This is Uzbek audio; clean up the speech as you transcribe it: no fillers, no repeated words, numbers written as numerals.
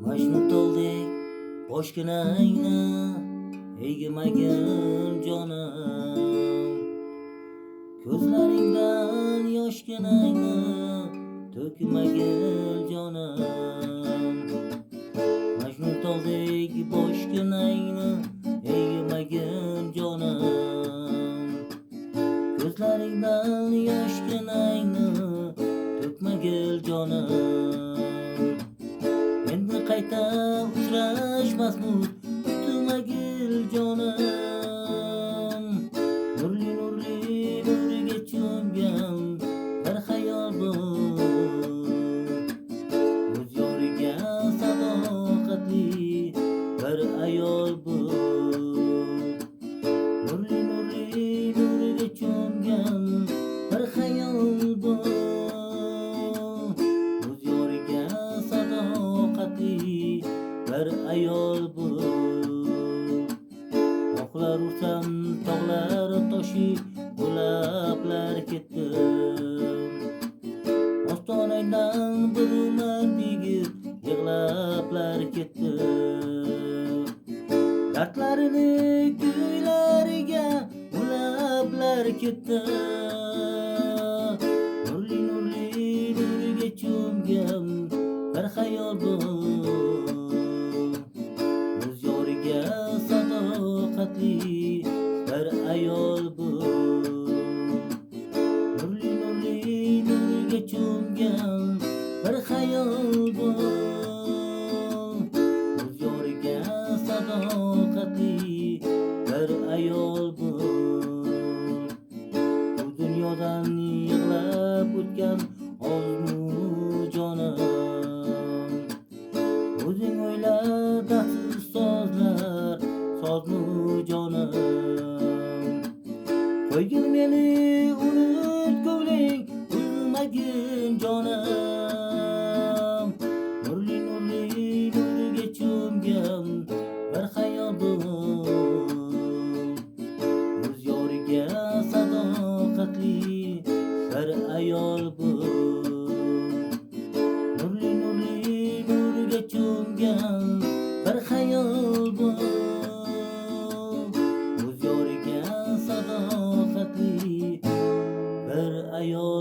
Majnuntoldik boshginangni egmagin jonim, ko'zlaringdan yoshginangni to'kmagin jonim. Majnuntoldik boshginangni egmagin jonim, ko'zlaringdan yoshginangni to'kmagin jonim. Endi qayta uchrashmasmiz, kutmagil jonim. Nurli nurli nuriga cho'mgan bir xayol bu, o'z yoriga sadoqatli bir ayol bu. Nurli nurli nuriga cho'mgan bir xayol bu, o'z yoriga sadoqatli bir ayol bu. Oqlar ursam tog'lar toshib bo'lablar ketdim, ostonangdan bir umr bigib yig'lablar ketdim. Dardlarini kuylariga ulablar ketdim. Nurli nurli nuriga cho'mgan bir xayol bu, o'z yoriga sadoqatli bir ayol bu. Nurli nurli nuriga cho'mgan bir xayol bu, o'z yoriga sadoqatli bir ayol bu. Bu dunyodan yig'lab o'tgan ozmu jonim, o'zing o'yla dardsiz sozlar sozmu jonim. Qo'ygin meni unut ko'ngling uzmagin jonim. Nurli nurli nuriga cho'mgan bir xayol bu, o'z yoriga sadoqatli bir ayol bu. Nurli nurli nuriga cho'mgan bir xayol bu, o'z yoriga sadoqatli bir ayol